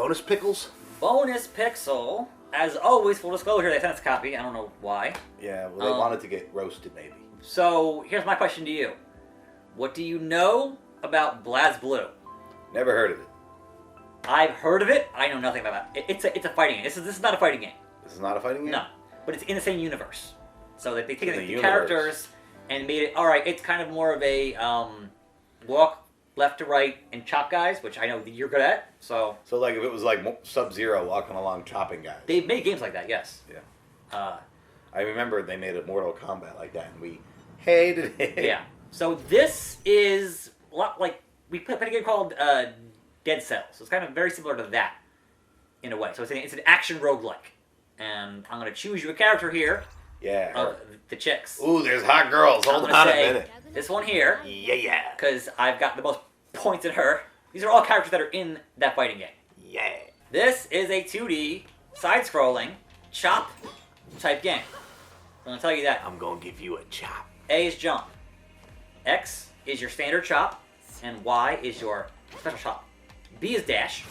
bonus pickles? Bonus pixel. As always, full disclosure, they sent us a copy. I don't know why. Yeah, well, they wanted to get roasted, maybe. So, here's my question to you. What do you know about BlazBlue? Never heard of it. I've heard of it. I know nothing about it. It's a fighting game. This is not a fighting game. This is not a fighting game? No, but it's in the same universe. So they take the universe. characters and made it. All right, it's kind of more of a walk left to right and chop guys, which I know that you're good at. So like if it was like Sub-Zero walking along chopping guys. They've made games like that. Yes. Yeah. I remember they made a Mortal Kombat like that, and we hated it. Yeah. So this is a lot like we played a game called Dead Cells. So it's kind of very similar to that in a way. So it's an action roguelike. And I'm going to choose you a character here. Yeah. Of the chicks. Ooh, there's hot girls. Hold on a minute. This one here. Yeah. Because I've got the most points in her. These are all characters that are in that fighting game. Yeah. This is a 2D, side-scrolling, chop type game. I'm going to tell you that. I'm going to give you a chop. A is jump. X is your standard chop. And Y is your special chop. B is dash.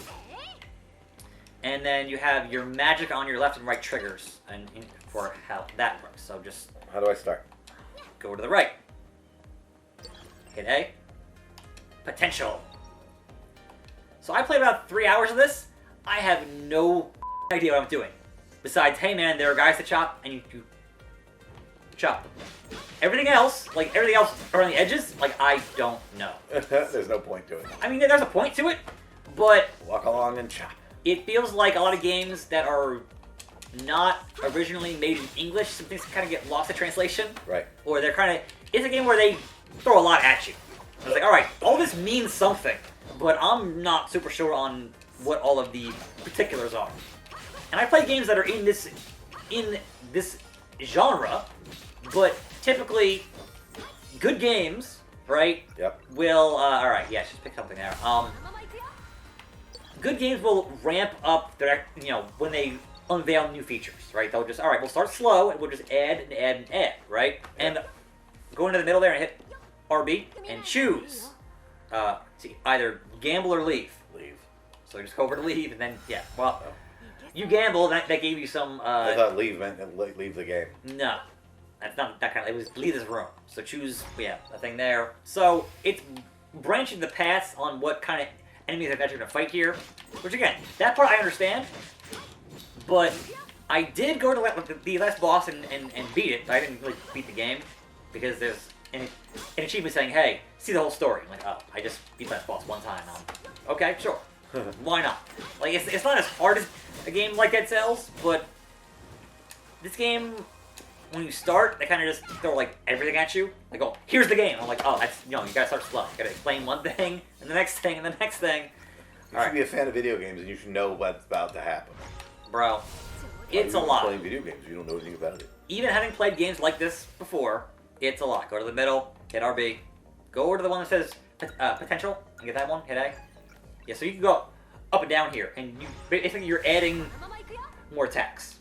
And then you have your magic on your left and right triggers and for how that works. So just... How do I start? Go to the right. Hit A. Potential. So I played about 3 hours of this. I have no idea what I'm doing. Besides, hey man, there are guys to chop, and you chop them. Everything else around the edges, like, I don't know. There's no point to it. I mean, there's a point to it, but... Walk along and chop. It feels like a lot of games that are not originally made in English, some things kind of get lost in translation. Right. Or they're kind of... It's a game where they throw a lot at you. It's like, alright, all this means something, but I'm not super sure on what all of the particulars are. And I play games that are in this genre, but typically good games, right? Yep. Will, alright, yeah, just pick something there. Good games will ramp up their, when they unveil new features, right? They'll just, alright, we'll start slow and we'll just add and add and add, right? Yep. And go into the middle there and hit RB and choose. See, either gamble or leave. Leave. So just go over to leave and then, yeah, well, you gamble, that gave you some... I thought leave meant leave the game. No. That's not that kind of... It was leave this room. So choose, a thing there. So it's branching the paths on what kind of enemies that you're going to fight here. Which, again, that part I understand. But I did go to the last boss and beat it. But I didn't really beat the game. Because there's an achievement saying, hey, see the whole story. I'm like, oh, I just beat that boss one time. Okay, sure. Why not? Like, it's not as hard as a game like Dead Cells, but this game, when you start, they kind of just throw, everything at you. They go, here's the game. I'm like, oh, that's, you gotta start slow. You gotta explain one thing, and the next thing, and the next thing. You should be a fan of video games, and you should know what's about to happen. Bro, it's a lot. Playing video games, you don't know anything about it. Even having played games like this before, it's a lot. Go to the middle, hit RB. Go over to the one that says potential, and get that one, hit A. Yeah, so you can go up and down here, and basically you're adding more attacks.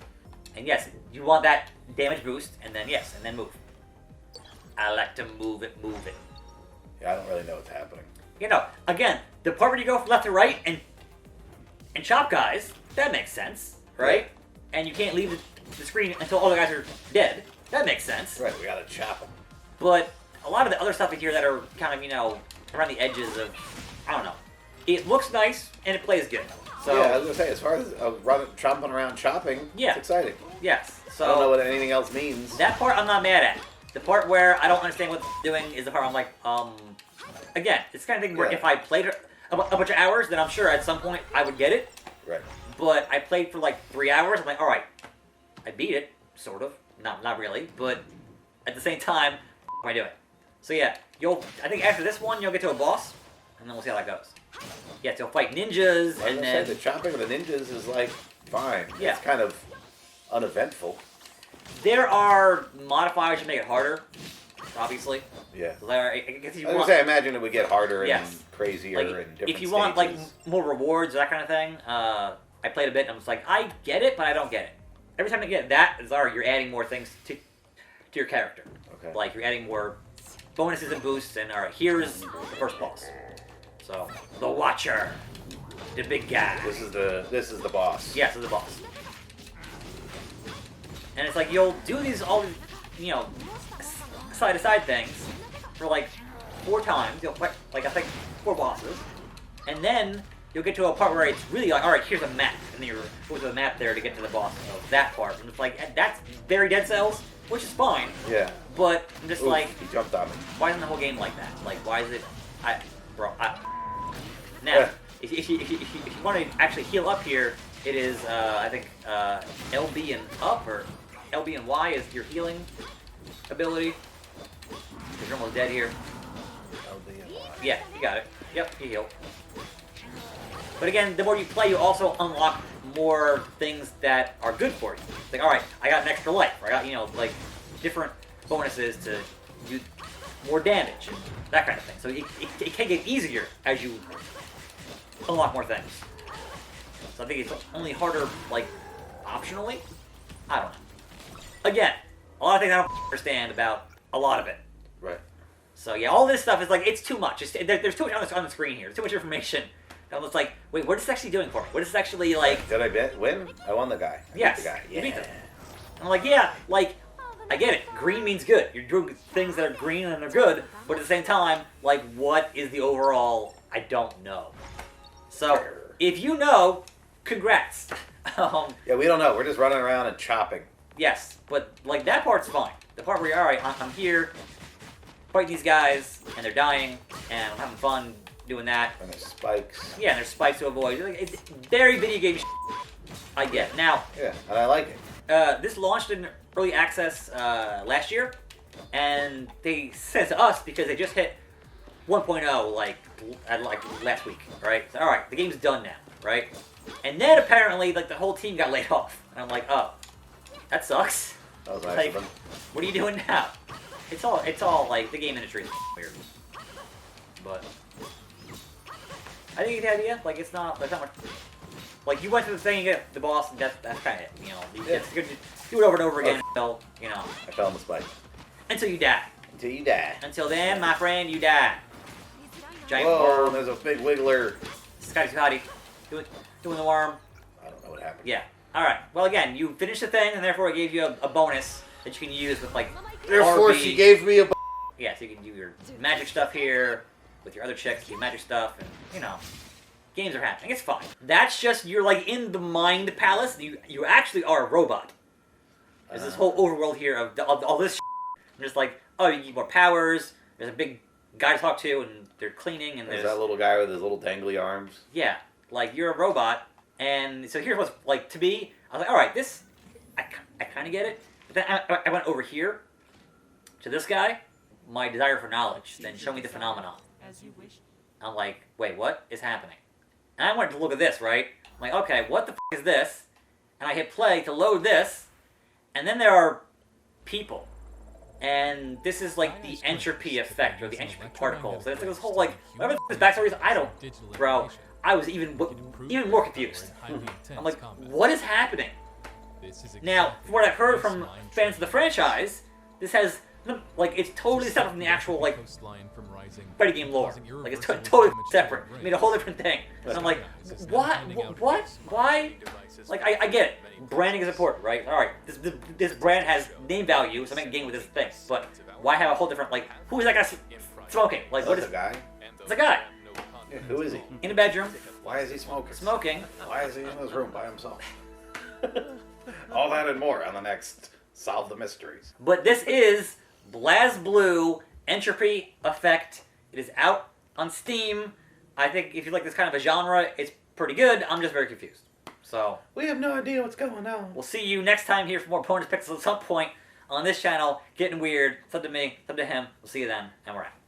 And yes, you want that damage boost, and then and then move. I like to move it. Yeah, I don't really know what's happening. Again, the part where you go from left to right and chop guys, that makes sense, right? And you can't leave the screen until all the guys are dead. That makes sense. Right, we gotta chop them. But a lot of the other stuff in here that are kind of, around the edges of, I don't know. It looks nice, and it plays good. So, yeah, I was going to say, as far as chomping around chopping, it's exciting. Yes. So I don't know what anything else means. That part I'm not mad at. The part where I don't understand what it's doing is the part I'm like, again, it's the kind of thing where if I played a bunch of hours, then I'm sure at some point I would get it. Right. But I played for 3 hours, I'm like, alright, I beat it, sort of. Not really, but at the same time, what am I doing? So yeah, I think after this one, you'll get to a boss, and then we'll see how that goes. Yeah, so you'll fight ninjas, and then... the chopping of the ninjas is, fine. Yeah. It's kind of uneventful. There are modifiers to make it harder, obviously. Yeah. I guess you want... I imagine it would get harder and crazier and different if you want, more rewards, that kind of thing, I played a bit, and I'm just like, I get it, but I don't get it. Every time you get that, you're adding more things to your character. Okay. You're adding more bonuses and boosts, and alright, here's the first boss. So, the Watcher. The big guy. This is the boss. Yes, it's the boss. And it's like, you'll do all these, side-to-side things for like 4 times. You'll fight, like, I think 4 bosses. And then you'll get to a part where it's really like, alright, here's a map. And then you're going to the map there to get to the boss of that part. And it's like, that's very Dead Cells, which is fine. Yeah. But I'm just like, he jumped on me. why isn't the whole game like that? Like, why is it... Now, if you want to actually heal up here, it is, I think, LB and up, or LB and Y is your healing ability. Because you're almost dead here. LB and Y. Yeah, you got it. Yep, you heal. But again, the more you play, you also unlock more things that are good for you. It's like, alright, I got an extra life, or I got, like, different bonuses to do more damage, and that kind of thing. So it can get easier as you unlock more things. So I think it's only harder, like, optionally? I don't know. Again, a lot of things I don't understand about a lot of it. Right. So yeah, all this stuff is like, it's too much. There's too much on the screen here. There's too much information. And I'm just like, wait, what is this actually doing for me? What is this actually, like... Did I win? I won the guy. I Yes, beat the guy. you beat them. I'm like, yeah, like, I get it. Green means good. You're doing things that are green and they're good, but at the same time, like, what is the overall... I don't know. So, if you know, congrats. Yeah, we don't know. We're just running around and chopping. Yes, but, like, that part's fine. The part where you're, alright, I'm here, fight these guys, and they're dying, and I'm having fun doing that. And there's spikes. Yeah, and there's spikes to avoid. It's very video game I get. Now... Yeah, and I like it. This launched in early access last year, and they sent it to us because they just hit 1.0 like last week, right? So, all right, the game's done now, right? And then apparently, like, the whole team got laid off, and I'm like, oh, that sucks. That was nice Like, of them. what are you doing now? It's all like the game industry is weird, but I think you get the idea. Like, there's not much. Like, you went through the thing, you get the boss, and that's kind of it. You just do it over and over again until, I fell in the spike. until you die. Until you die. Until then, my friend, you die. Giant Whoa, worm. there's a big wiggler. Scotty Scotty. Doing the worm. I don't know what happened. Yeah. Alright. Well, again, you finished the thing, and therefore it gave you a bonus that you can use with, like, Therefore, RB. she gave me a... Yeah, so you can do your magic stuff here with your other chicks, do magic stuff, and, games are happening. It's fine. That's just, you're, like, in the mind palace. You actually are a robot. There's this whole overworld here of all this I'm just like, oh, you need more powers. There's a big guy to talk to, and they're cleaning, and There's that little guy with his little dangly arms. Yeah, like, you're a robot, and so here's what's, like, to be, I was like, alright, this, I kind of get it. But then I went over here to this guy, my desire for knowledge, then show me the phenomenon. I'm like, wait, what is happening? And I went to look at this, right? I'm like, okay, what the f*** is this? And I hit play to load this, and then there are people. And this is like the entropy effect, or the entropy particles. And it's like this whole, like, whatever this backstory is, I don't... Bro, I was even more confused. I'm like, what is happening? Now, from what I've heard from fans of the franchise, this has, like, it's totally separate from the actual, like, fighting game lore. Like, it's totally separate. I mean, a whole different thing. And I'm like, what? Why? Like, I get it. Branding is important, right? Alright, this brand has name value, so I make a game with this thing. But why have a whole different, like, who is that guy smoking? Like, what is... a guy? It's a guy. Yeah, who is he? In a bedroom. Why is he smoking? Smoking. Why is he in his room by himself? All that and more on the next Solve the Mysteries. But this is BlazBlue Entropy Effect. It is out on Steam. I think if you like this kind of a genre, it's pretty good. I'm just very confused. So, we have no idea what's going on. We'll see you next time here for more bonus pixels at some point on this channel. Getting weird. It's up to me. It's up to him. We'll see you then. And we're out.